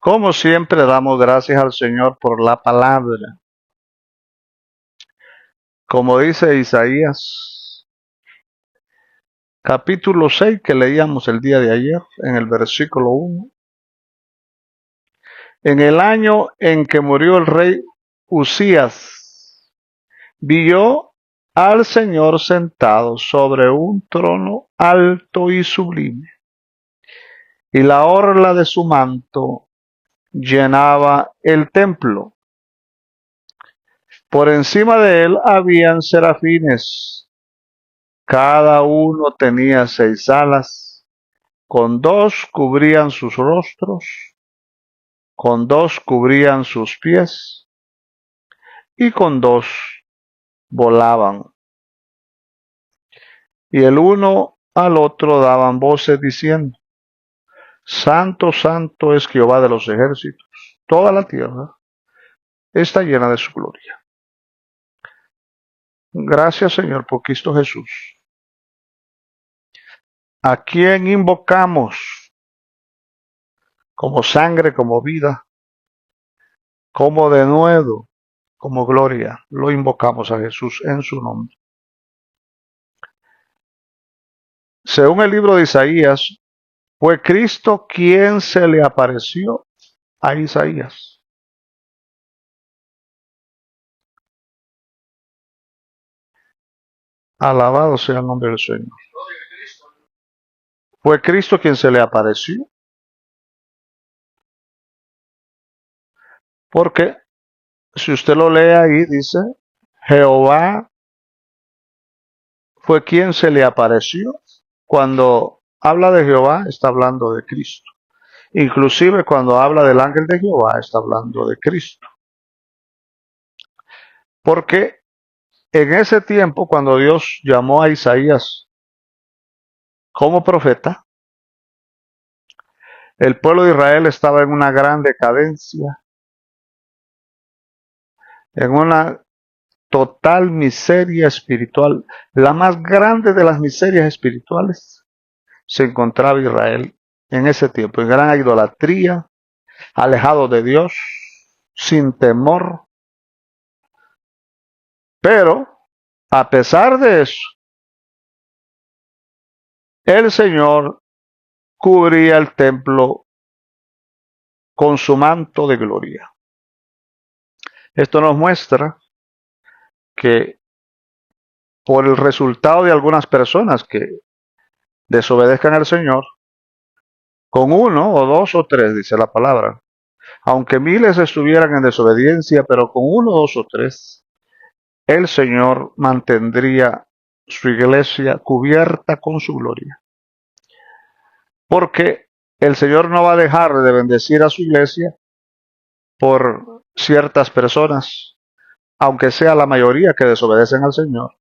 Como siempre, damos gracias al Señor por la palabra. Como dice Isaías, capítulo 6, que leíamos el día de ayer, en el versículo 1. En el año en que murió el rey Usías, vi yo al Señor sentado sobre un trono alto y sublime, y la orla de su manto llenaba el templo. Por encima de él habían serafines, cada uno tenía 6 alas, con 2 cubrían sus rostros, con 2 cubrían sus pies, y con 2 volaban. Y el uno al otro daban voces diciendo: Santo, santo es Jehová de los ejércitos, toda la tierra está llena de su gloria. Gracias, Señor, por Cristo Jesús. ¿A quién invocamos? Como sangre, como vida, como denuedo, como gloria. Lo invocamos a Jesús en su nombre. Según el libro de Isaías, fue Cristo quien se le apareció a Isaías. Alabado sea el nombre del Señor. Fue Cristo quien se le apareció. Porque si usted lo lee ahí, dice, Jehová fue quien se le apareció. Cuando habla de Jehová, está hablando de Cristo. Inclusive cuando habla del ángel de Jehová, está hablando de Cristo. Porque en ese tiempo, cuando Dios llamó a Isaías como profeta, el pueblo de Israel estaba en una gran decadencia, en una total miseria espiritual. La más grande de las miserias espirituales se encontraba Israel en ese tiempo, en gran idolatría, alejado de Dios, sin temor. Pero, a pesar de eso, el Señor cubría el templo con su manto de gloria. Esto nos muestra que por el resultado de algunas personas que desobedezcan al Señor, con 1 o 2 o 3, dice la palabra, aunque miles estuvieran en desobediencia, pero con 1, 2 o 3, el Señor mantendría su iglesia cubierta con su gloria. Porque el Señor no va a dejar de bendecir a su iglesia por ciertas personas, aunque sea la mayoría que desobedecen al Señor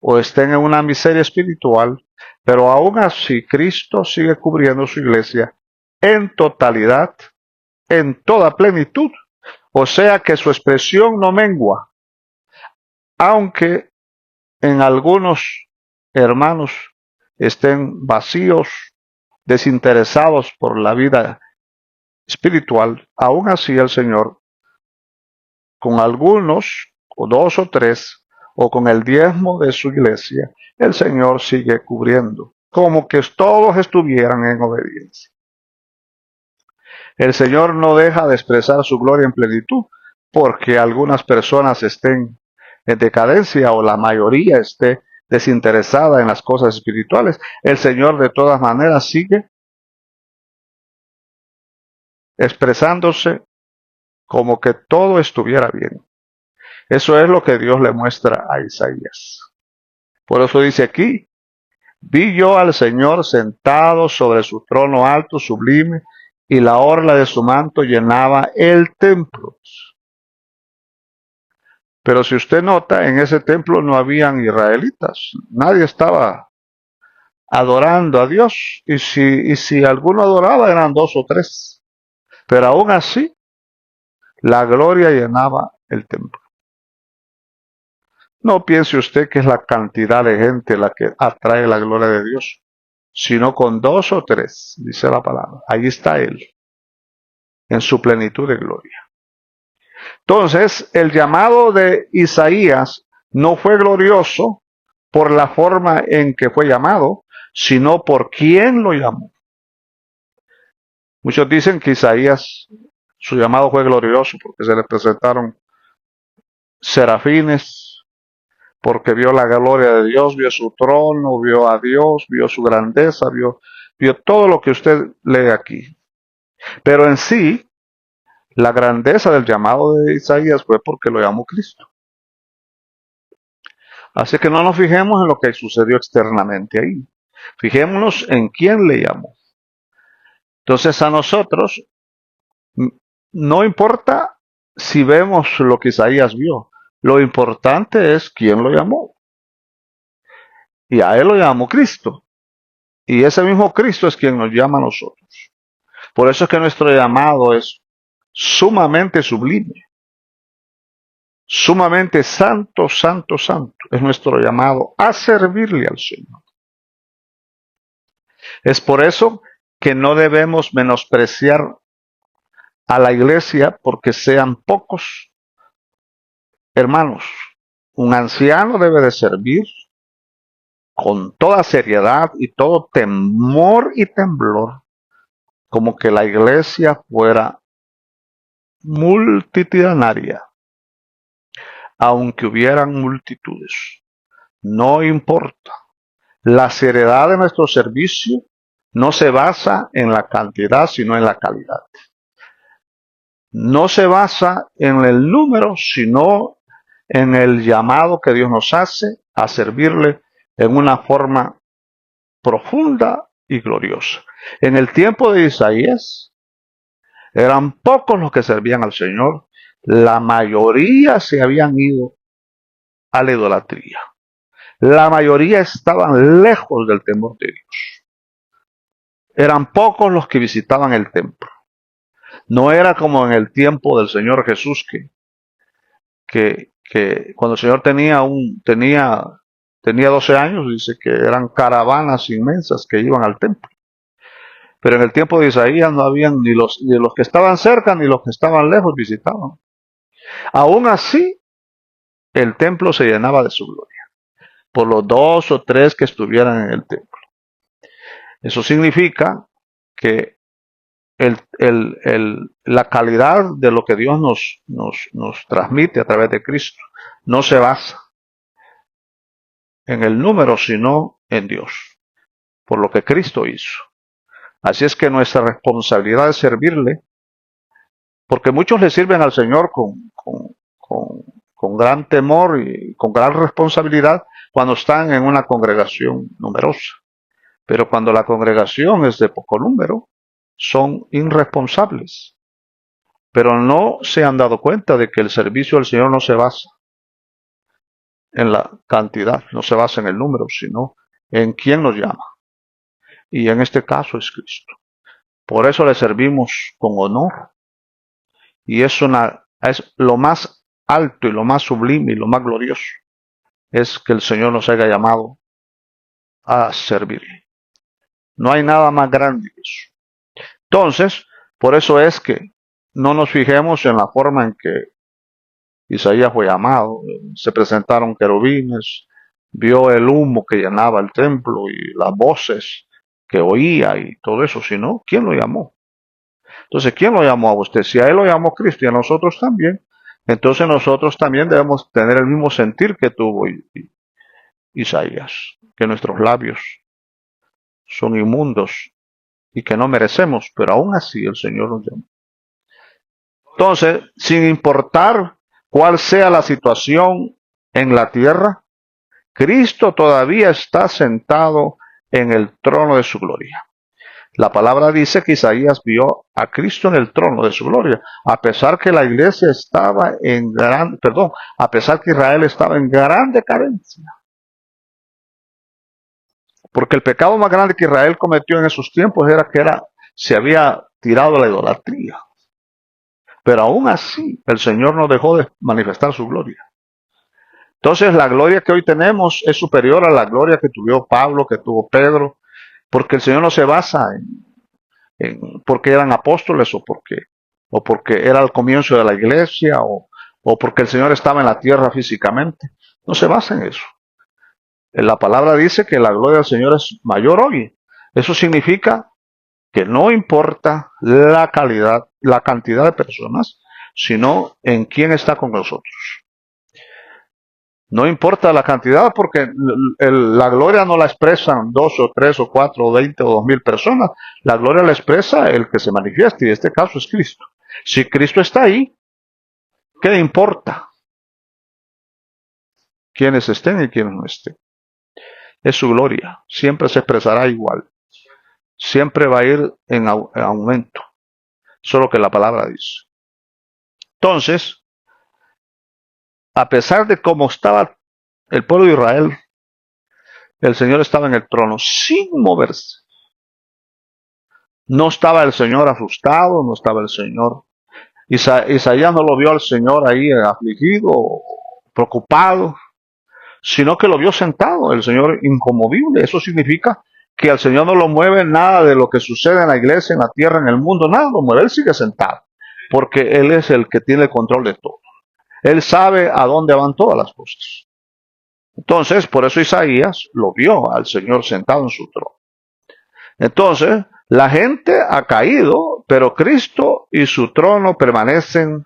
o estén en una miseria espiritual, pero aún así Cristo sigue cubriendo su iglesia en totalidad, en toda plenitud, o sea que su expresión no mengua, aunque en algunos hermanos estén vacíos, desinteresados por la vida espiritual, aún así el Señor, con algunos, o 2 o 3, o con el diezmo de su iglesia, el Señor sigue cubriendo, como que todos estuvieran en obediencia. El Señor no deja de expresar su gloria en plenitud, porque algunas personas estén en decadencia o la mayoría esté desinteresada en las cosas espirituales. El Señor de todas maneras sigue expresándose como que todo estuviera bien. Eso es lo que Dios le muestra a Isaías. Por eso dice aquí: vi yo al Señor sentado sobre su trono alto, sublime, y la orla de su manto llenaba el templo. Pero si usted nota, en ese templo no habían israelitas. Nadie estaba adorando a Dios. Y si alguno adoraba, eran 2 o 3. Pero aún así, la gloria llenaba el templo. No piense usted que es la cantidad de gente la que atrae la gloria de Dios, sino con 2 o 3, dice la palabra. Ahí está Él. en su plenitud de gloria. Entonces, el llamado de Isaías no fue glorioso por la forma en que fue llamado, sino por quien lo llamó. Muchos dicen que Isaías, su llamado fue glorioso porque se le presentaron serafines, porque vio la gloria de Dios, vio su trono, vio a Dios, vio su grandeza, vio todo lo que usted lee aquí. Pero en sí, la grandeza del llamado de Isaías fue porque lo llamó Cristo. Así que no nos fijemos en lo que sucedió externamente ahí. Fijémonos en quién le llamó. Entonces a nosotros no importa si vemos lo que Isaías vio. Lo importante es quién lo llamó. Y a él lo llamó Cristo. Y ese mismo Cristo es quien nos llama a nosotros. Por eso es que nuestro llamado es sumamente sublime. Sumamente santo, santo, santo. Es nuestro llamado a servirle al Señor. Es por eso que no debemos menospreciar a la iglesia porque sean pocos. Hermanos, un anciano debe de servir con toda seriedad y todo temor y temblor, como que la iglesia fuera multitudinaria, aunque hubieran multitudes. No importa. La seriedad de nuestro servicio no se basa en la cantidad, sino en la calidad. No se basa en el número, sino en el llamado que Dios nos hace a servirle en una forma profunda y gloriosa. En el tiempo de Isaías, eran pocos los que servían al Señor. La mayoría se habían ido a la idolatría. La mayoría estaban lejos del temor de Dios. Eran pocos los que visitaban el templo. No era como en el tiempo del Señor Jesús que cuando el Señor tenía 12 años, dice que eran caravanas inmensas que iban al templo. Pero en el tiempo de Isaías no habían ni los que estaban cerca ni los que estaban lejos visitaban. Aún así, el templo se llenaba de su gloria, por los 2 o 3 que estuvieran en el templo. Eso significa que la calidad de lo que Dios nos transmite a través de Cristo no se basa en el número, sino en Dios, por lo que Cristo hizo. Así es que nuestra responsabilidad es servirle, porque muchos le sirven al Señor con gran temor y con gran responsabilidad cuando están en una congregación numerosa. Pero cuando la congregación es de poco número, son irresponsables. Pero no se han dado cuenta de que el servicio del Señor no se basa en la cantidad, no se basa en el número, sino en quién nos llama. Y en este caso es Cristo. Por eso le servimos con honor. Y es lo más alto y lo más sublime y lo más glorioso. Es que el Señor nos haya llamado a servirle. No hay nada más grande que eso. Entonces, por eso es que no nos fijemos en la forma en que Isaías fue llamado. Se presentaron querubines, vio el humo que llenaba el templo y las voces que oía y todo eso, sino ¿quién lo llamó? Entonces, ¿quién lo llamó a usted? Si a él lo llamó Cristo y a nosotros también, entonces nosotros también debemos tener el mismo sentir que tuvo Isaías, que nuestros labios son inmundos y que no merecemos, pero aún así el Señor nos llamó. Entonces, sin importar cuál sea la situación en la tierra, Cristo todavía está sentado en el trono de su gloria. La palabra dice que Isaías vio a Cristo en el trono de su gloria, a pesar que la iglesia estaba a pesar que Israel estaba en gran decadencia. Porque el pecado más grande que Israel cometió en esos tiempos era que se había tirado a la idolatría. Pero aún así, el Señor no dejó de manifestar su gloria. Entonces, la gloria que hoy tenemos es superior a la gloria que tuvo Pablo, que tuvo Pedro, porque el Señor no se basa en porque eran apóstoles o porque o porque era el comienzo de la iglesia, o porque el Señor estaba en la tierra físicamente. No se basa en eso. La palabra dice que la gloria del Señor es mayor hoy. Eso significa que no importa la calidad, la cantidad de personas, sino en quién está con nosotros. No importa la cantidad, porque la gloria no la expresan 2 o 3 o 4 o 20 o 2000 personas. La gloria la expresa el que se manifieste, y en este caso es Cristo. Si Cristo está ahí, ¿qué le importa quiénes estén y quiénes no estén? Es su gloria, siempre se expresará igual. Siempre va a ir en aumento. Solo que la palabra dice. Entonces, a pesar de cómo estaba el pueblo de Israel, el Señor estaba en el trono sin moverse. No estaba el Señor asustado, no estaba el Señor. Isaías no lo vio al Señor ahí afligido, preocupado, sino que lo vio sentado, el Señor inconmovible. Eso significa que al Señor no lo mueve nada de lo que sucede en la iglesia, en la tierra, en el mundo, nada lo mueve. Él sigue sentado, porque Él es el que tiene el control de todo. Él sabe a dónde van todas las cosas. Entonces, por eso Isaías lo vio al Señor sentado en su trono. Entonces, la gente ha caído, pero Cristo y su trono permanecen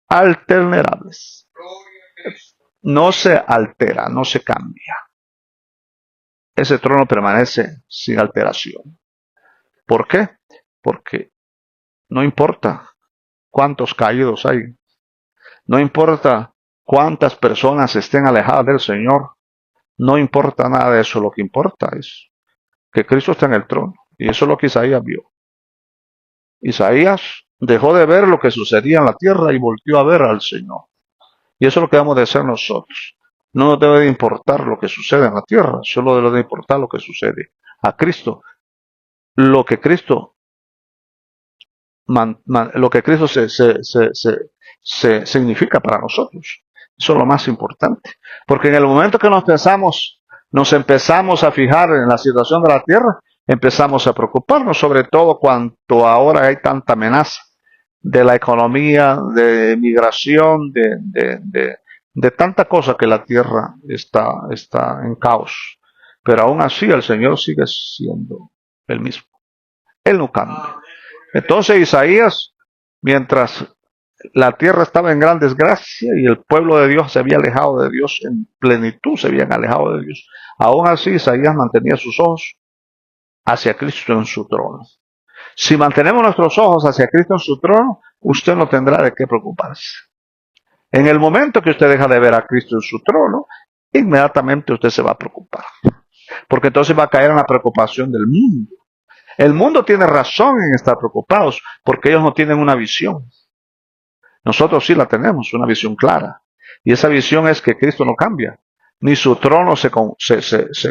inalterables. No se altera, no se cambia. Ese trono permanece sin alteración. ¿Por qué? Porque no importa cuántos caídos hay, no importa cuántas personas estén alejadas del Señor, no importa nada de eso. Lo que importa es que Cristo está en el trono, y eso es lo que Isaías vio. Isaías dejó de ver lo que sucedía en la tierra y volvió a ver al Señor. Y eso es lo que debemos de hacer nosotros. No nos debe de importar lo que sucede en la tierra, solo debe de importar lo que sucede a Cristo. Lo que Cristo, se significa para nosotros. Eso es lo más importante. Porque en el momento que nos empezamos a fijar en la situación de la tierra, empezamos a preocuparnos, sobre todo cuando ahora hay tanta amenaza de la economía, de migración, de tanta cosa que la tierra está en caos. Pero aún así el Señor sigue siendo el mismo. Él no cambia. Entonces Isaías, mientras la tierra estaba en gran desgracia y el pueblo de Dios se había alejado de Dios en plenitud, se habían alejado de Dios, aún así Isaías mantenía sus ojos hacia Cristo en su trono. Si mantenemos nuestros ojos hacia Cristo en su trono, usted no tendrá de qué preocuparse. En el momento que usted deja de ver a Cristo en su trono, inmediatamente usted se va a preocupar. Porque entonces va a caer en la preocupación del mundo. El mundo tiene razón en estar preocupados porque ellos no tienen una visión. Nosotros sí la tenemos, una visión clara. Y esa visión es que Cristo no cambia, ni su trono se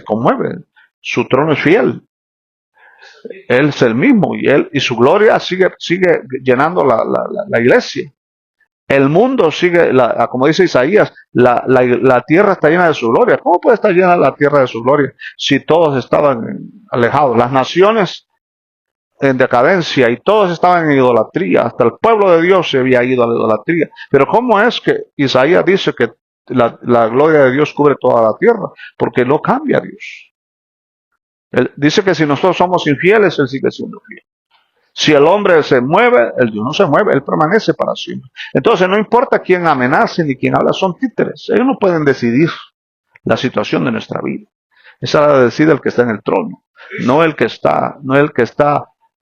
conmueve. Su trono es fiel. Él es el mismo y su gloria sigue llenando la iglesia. El mundo sigue, como dice Isaías, la tierra está llena de su gloria. ¿Cómo puede estar llena la tierra de su gloria si todos estaban alejados? Las naciones en decadencia y todos estaban en idolatría. Hasta el pueblo de Dios se había ido a la idolatría. Pero ¿cómo es que Isaías dice que la gloria de Dios cubre toda la tierra? Porque no cambia Dios. Él dice que si nosotros somos infieles, Él sigue siendo fiel. Si el hombre se mueve, el Dios no se mueve, Él permanece para siempre. Entonces no importa quién amenace ni quién habla, son títeres. Ellos no pueden decidir la situación de nuestra vida. Esa la decide el que está en el trono, no el que está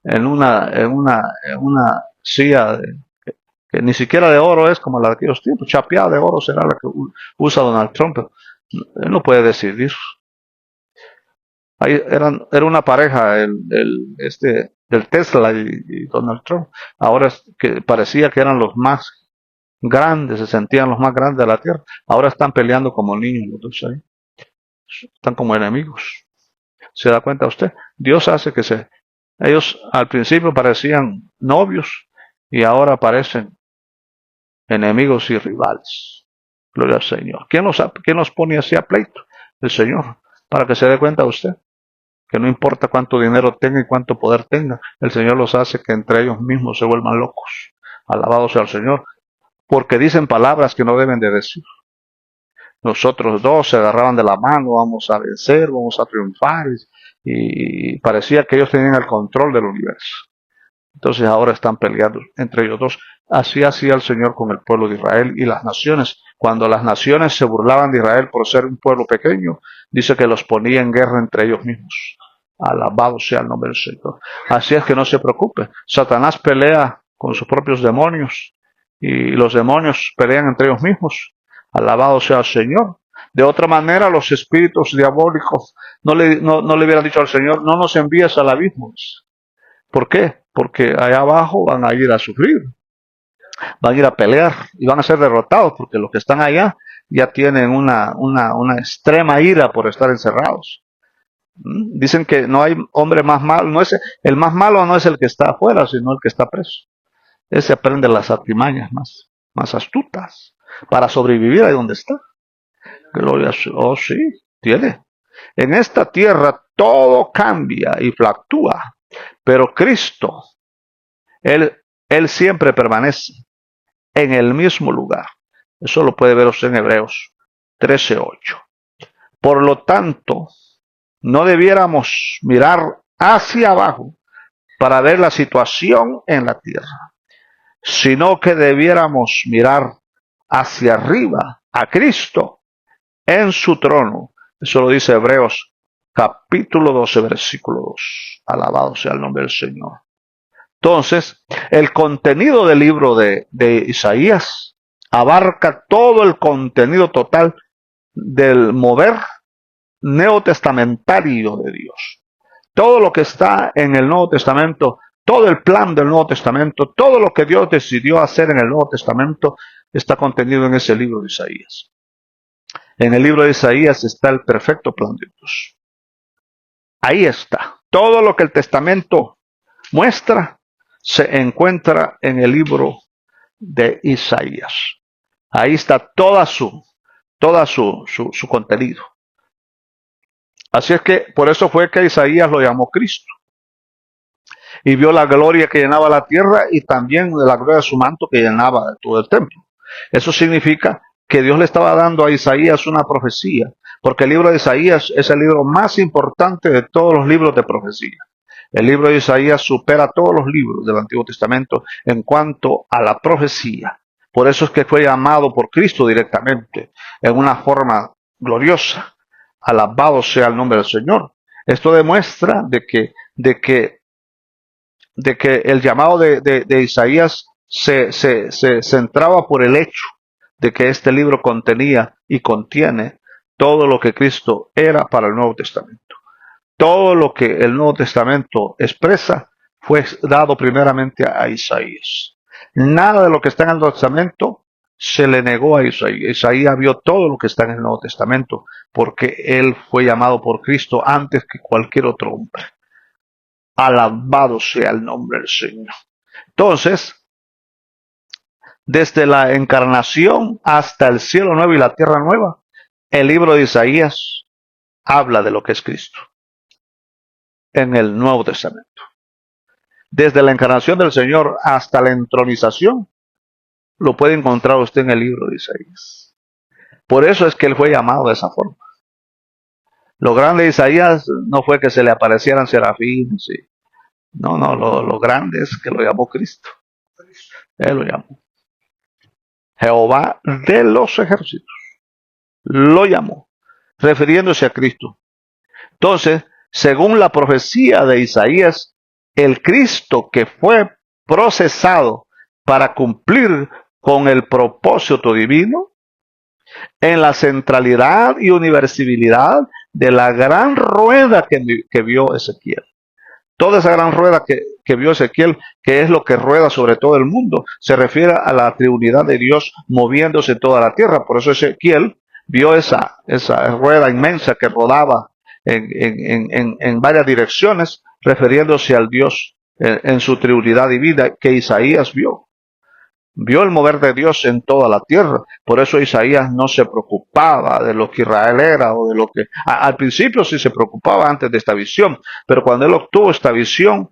en una silla que ni siquiera de oro es como la de aquellos tiempos. Chapeada de oro será la que usa Donald Trump. Él no puede decidir. Ahí era una pareja, del Tesla y Donald Trump. Ahora que parecía que eran los más grandes, se sentían los más grandes de la tierra. Ahora están peleando como niños los dos ahí. Están como enemigos. ¿Se da cuenta usted? Dios hace que ellos al principio parecían novios y ahora parecen enemigos y rivales. Gloria al Señor. ¿Quién los pone así a pleito? El Señor. Para que se dé cuenta usted. que no importa cuánto dinero tenga y cuánto poder tenga, el Señor los hace que entre ellos mismos se vuelvan locos. Alabado sea el Señor, porque dicen palabras que no deben de decir. Nosotros dos se agarraban de la mano, vamos a vencer, vamos a triunfar, y parecía que ellos tenían el control del universo. Entonces ahora están peleando entre ellos dos. Así hacía el Señor con el pueblo de Israel y las naciones. Cuando las naciones se burlaban de Israel por ser un pueblo pequeño, dice que los ponía en guerra entre ellos mismos. Alabado sea el nombre del Señor. Así es que no se preocupe. Satanás pelea con sus propios demonios y los demonios pelean entre ellos mismos. Alabado sea el Señor. De otra manera, los espíritus diabólicos no le hubieran dicho al Señor, no nos envíes al abismo. ¿Por qué? Porque allá abajo van a ir a sufrir, van a ir a pelear y van a ser derrotados, porque los que están allá ya tienen una extrema ira por estar encerrados. Dicen que no hay hombre más malo, el más malo no es el que está afuera, sino el que está preso. Ese aprende las artimañas más astutas para sobrevivir ahí donde está. Gloria a Dios. Oh, sí, tiene. En esta tierra todo cambia y fluctúa, pero Cristo, Él siempre permanece en el mismo lugar. Eso lo puede ver usted en Hebreos 13:8. Por lo tanto, no debiéramos mirar hacia abajo para ver la situación en la tierra, sino que debiéramos mirar hacia arriba a Cristo en su trono. Eso lo dice Hebreos capítulo 12, versículo 2. Alabado sea el nombre del Señor. Entonces, el contenido del libro de Isaías abarca todo el contenido total del mover neotestamentario de Dios. Todo lo que está en el Nuevo Testamento, todo el plan del Nuevo Testamento, todo lo que Dios decidió hacer en el Nuevo Testamento está contenido en ese libro de Isaías. En el libro de Isaías está el perfecto plan de Dios. Ahí está. Todo lo que el Testamento muestra se encuentra en el libro de Isaías. Ahí está todo su contenido. Así es que por eso fue que Isaías lo llamó Cristo. Y vio la gloria que llenaba la tierra y también la gloria de su manto que llenaba todo el templo. Eso significa que Dios le estaba dando a Isaías una profecía, porque el libro de Isaías es el libro más importante de todos los libros de profecía. El libro de Isaías supera todos los libros del Antiguo Testamento en cuanto a la profecía. Por eso es que fue llamado por Cristo directamente, en una forma gloriosa. Alabado sea el nombre del Señor. Esto demuestra de que el llamado de Isaías se centraba por el hecho de que este libro contenía y contiene todo lo que Cristo era para el Nuevo Testamento. Todo lo que el Nuevo Testamento expresa fue dado primeramente a Isaías. Nada de lo que está en el Nuevo Testamento se le negó a Isaías. Isaías vio todo lo que está en el Nuevo Testamento porque él fue llamado por Cristo antes que cualquier otro hombre. Alabado sea el nombre del Señor. Entonces, desde la encarnación hasta el cielo nuevo y la tierra nueva, el libro de Isaías habla de lo que es Cristo en el Nuevo Testamento. Desde la encarnación del Señor hasta la entronización, lo puede encontrar usted en el libro de Isaías. Por eso es que él fue llamado de esa forma. Lo grande de Isaías no fue que se le aparecieran serafines. ¿Sí? No, lo grande es que lo llamó Cristo. Él lo llamó. Jehová de los ejércitos lo llamó, refiriéndose a Cristo. Entonces, según la profecía de Isaías, el Cristo que fue procesado para cumplir con el propósito divino, en la centralidad y universalidad de la gran rueda que vio Ezequiel. Toda esa gran rueda que vio Ezequiel, que es lo que rueda sobre todo el mundo, se refiere a la triunidad de Dios moviéndose en toda la tierra. Por eso Ezequiel vio esa rueda inmensa que rodaba en varias direcciones, refiriéndose al Dios en su triunidad divina que Isaías vio. vio el mover de Dios en toda la tierra. Por eso Isaías no se preocupaba de lo que Israel era o de lo que... Al principio sí se preocupaba antes de esta visión, pero cuando él obtuvo esta visión,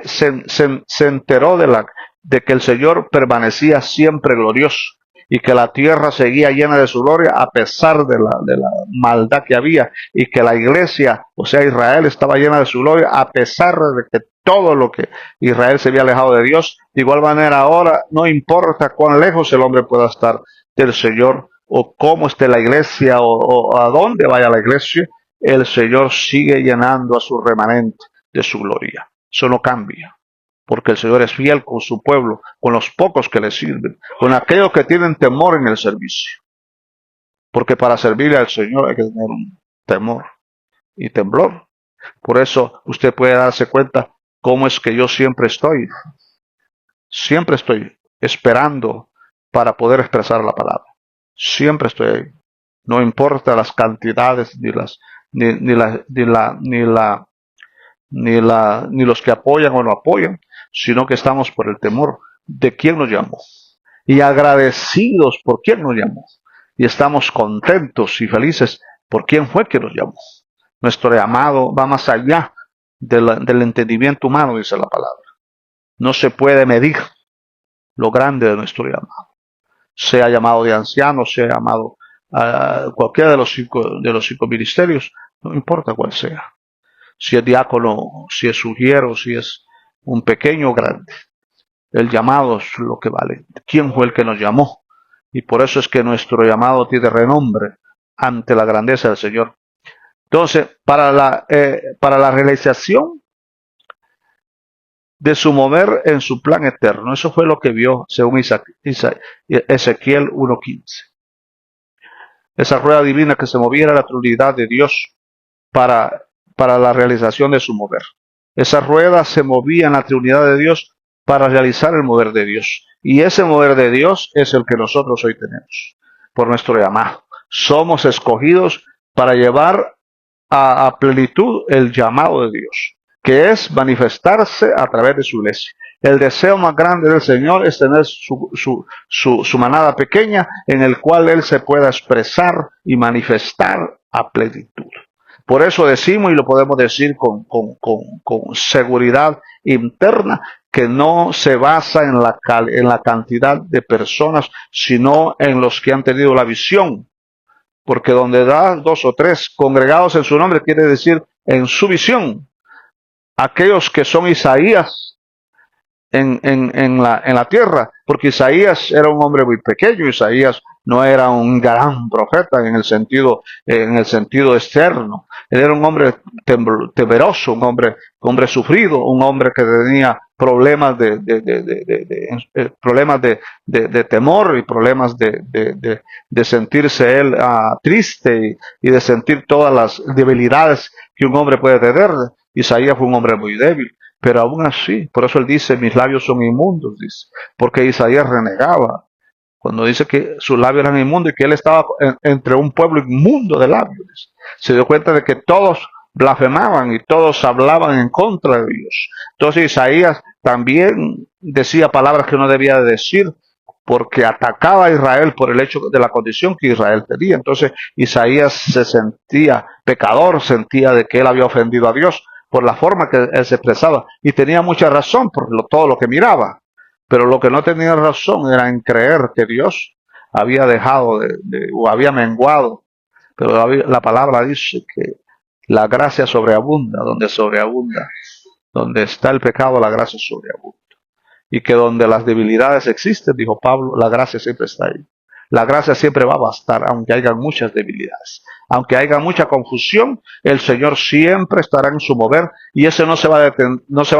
se enteró de que el Señor permanecía siempre glorioso y que la tierra seguía llena de su gloria a pesar de la maldad que había, y que la iglesia, o sea Israel, estaba llena de su gloria a pesar de que todo lo que Israel se había alejado de Dios. De igual manera ahora, no importa cuán lejos el hombre pueda estar del Señor, o cómo esté la iglesia, o a dónde vaya la iglesia, el Señor sigue llenando a su remanente de su gloria. Eso no cambia, porque el Señor es fiel con su pueblo, con los pocos que le sirven, con aquellos que tienen temor en el servicio. Porque para servirle al Señor hay que tener un temor y temblor. Por eso usted puede darse cuenta cómo es que yo siempre estoy esperando para poder expresar la palabra. Siempre estoy ahí. No importa las cantidades, ni los que apoyan o no apoyan, sino que estamos por el temor de quien nos llamó y agradecidos por quien nos llamó, y estamos contentos y felices por quien fue que nos llamó. Nuestro llamado va más allá del entendimiento humano, dice la palabra. No se puede medir lo grande de nuestro llamado, sea llamado de anciano, sea llamado a cualquiera de los cinco ministerios, no importa cuál sea. Si es diácono, si es sugero, si es un pequeño o grande. El llamado es lo que vale. ¿Quién fue el que nos llamó? Y por eso es que nuestro llamado tiene renombre ante la grandeza del Señor. Entonces, para la realización de su mover en su plan eterno, eso fue lo que vio según Ezequiel 1:15. Esa rueda divina que se movía era la Trinidad de Dios para la realización de su mover. Esa rueda se movía en la Trinidad de Dios para realizar el mover de Dios. Y ese mover de Dios es el que nosotros hoy tenemos por nuestro llamado. Somos escogidos para llevar a plenitud el llamado de Dios, que es manifestarse a través de su iglesia. El deseo más grande del Señor es tener su manada pequeña en el cual Él se pueda expresar y manifestar a plenitud. Por eso decimos, y lo podemos decir con seguridad interna, que no se basa en la cantidad de personas, sino en los que han tenido la visión. Porque donde da 2 o 3 congregados en su nombre, quiere decir en su visión. Aquellos que son Isaías en la tierra, porque Isaías era un hombre muy pequeño. Isaías no era un gran profeta en el sentido externo. Él era un hombre temeroso, un hombre sufrido, un hombre que tenía problemas de temor y problemas de sentirse él triste y de sentir todas las debilidades que un hombre puede tener. Isaías fue un hombre muy débil. Pero aún así, por eso él dice, mis labios son inmundos, dice, porque Isaías renegaba cuando dice que sus labios eran inmundos y que él estaba entre un pueblo inmundo de labios. Se dio cuenta de que todos blasfemaban y todos hablaban en contra de Dios. Entonces Isaías también decía palabras que no debía de decir, porque atacaba a Israel por el hecho de la condición que Israel tenía. Entonces Isaías se sentía pecador, sentía de que él había ofendido a Dios por la forma que él se expresaba, y tenía mucha razón por todo lo que miraba, pero lo que no tenía razón era en creer que Dios había dejado o había menguado. Pero la palabra dice que la gracia sobreabunda, donde está el pecado, la gracia sobreabunda, y que donde las debilidades existen, dijo Pablo, la gracia siempre está ahí. La gracia siempre va a bastar, aunque haya muchas debilidades. Aunque haya mucha confusión, el Señor siempre estará en su mover, y ese no se va a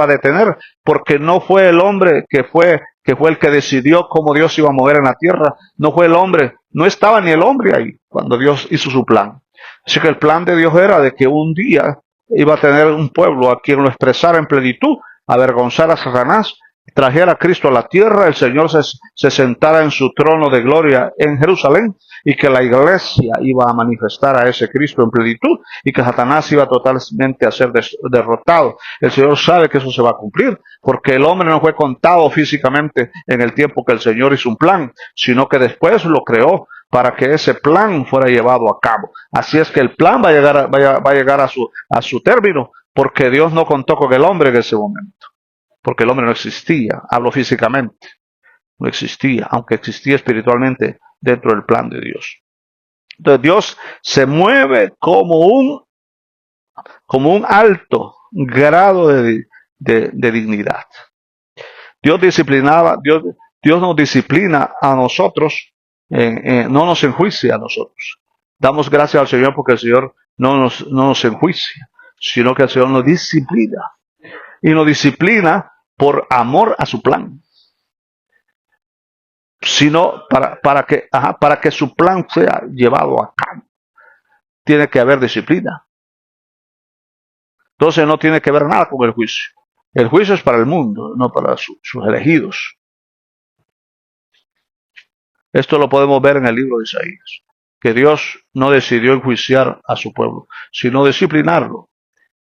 detener, porque no fue el hombre que fue el que decidió cómo Dios iba a mover en la tierra. No fue el hombre, no estaba ni el hombre ahí cuando Dios hizo su plan. Así que el plan de Dios era de que un día iba a tener un pueblo a quien lo expresara en plenitud, avergonzar a Satanás trajera a Cristo a la tierra, el Señor se sentara en su trono de gloria en Jerusalén y que la iglesia iba a manifestar a ese Cristo en plenitud y que Satanás iba totalmente a ser derrotado. El Señor sabe que eso se va a cumplir porque el hombre no fue contado físicamente en el tiempo que el Señor hizo un plan, sino que después lo creó para que ese plan fuera llevado a cabo. Así es que el plan va a llegar a su término porque Dios no contó con el hombre en ese momento. Porque el hombre no existía, hablo físicamente, no existía, aunque existía espiritualmente dentro del plan de Dios. Entonces Dios se mueve como un alto grado de dignidad. Dios nos disciplina a nosotros, no nos enjuicia a nosotros. Damos gracias al Señor porque el Señor no nos enjuicia, sino que el Señor nos disciplina. Y nos disciplina por amor a su plan, sino para que su plan sea llevado a cabo. Tiene que haber disciplina. Entonces no tiene que ver nada con el juicio. El juicio es para el mundo, no para sus elegidos. Esto lo podemos ver en el libro de Isaías, que Dios no decidió enjuiciar a su pueblo, sino disciplinarlo.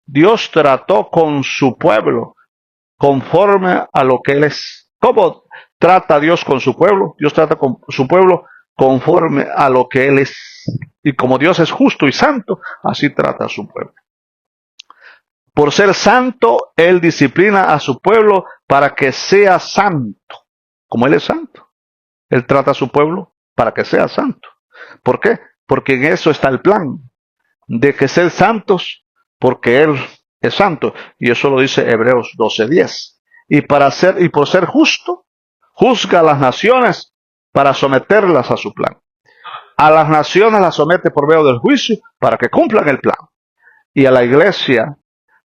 Dios trató con su pueblo conforme a lo que Él es. ¿Cómo trata Dios con su pueblo? Dios trata con su pueblo conforme a lo que Él es. Y como Dios es justo y santo, así trata a su pueblo. Por ser santo, Él disciplina a su pueblo para que sea santo. Como Él es santo, Él trata a su pueblo para que sea santo. ¿Por qué? Porque en eso está el plan, de que ser santos, porque Él es santo. Y eso lo dice Hebreos 12:10. Y por ser justo, juzga a las naciones para someterlas a su plan. A las naciones las somete por medio del juicio para que cumplan el plan. Y a la iglesia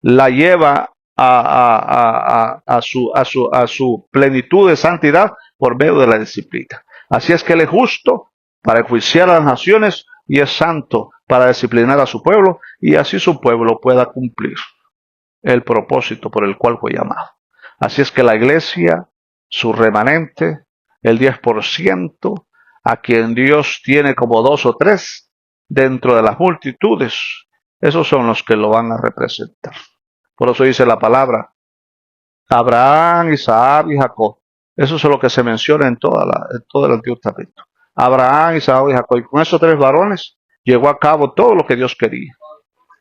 la lleva a su plenitud de santidad por medio de la disciplina. Así es que Él es justo para enjuiciar a las naciones y es santo para disciplinar a su pueblo y así su pueblo pueda cumplir el propósito por el cual fue llamado. Así es que la iglesia, su remanente, el 10%, a quien Dios tiene como 2 o 3 dentro de las multitudes, esos son los que lo van a representar. Por eso dice la palabra, Abraham, Isaac y Jacob. Eso es lo que se menciona en todo el Antiguo Testamento. Abraham, Isaac y Jacob. Y con esos 3 varones llegó a cabo todo lo que Dios quería.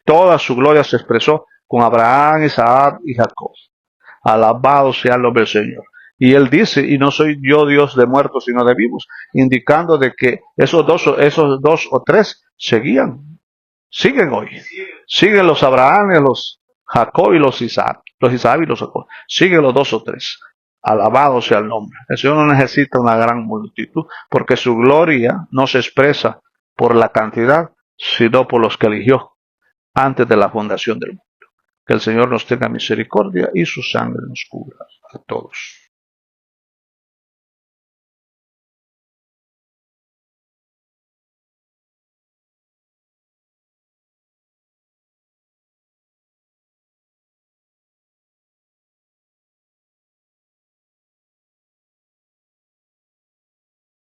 Toda su gloria se expresó con Abraham, Isaac y Jacob. Alabado sea el nombre del Señor. Y Él dice, y no soy yo Dios de muertos, sino de vivos, indicando de que esos dos o 3 siguen hoy. Siguen los Abraham, los Jacob y los Isaac y los Jacob. Siguen los 2 o 3. Alabado sea el nombre. El Señor no necesita una gran multitud, porque su gloria no se expresa por la cantidad, sino por los que eligió antes de la fundación del mundo. Que el Señor nos tenga misericordia y su sangre nos cubra a todos.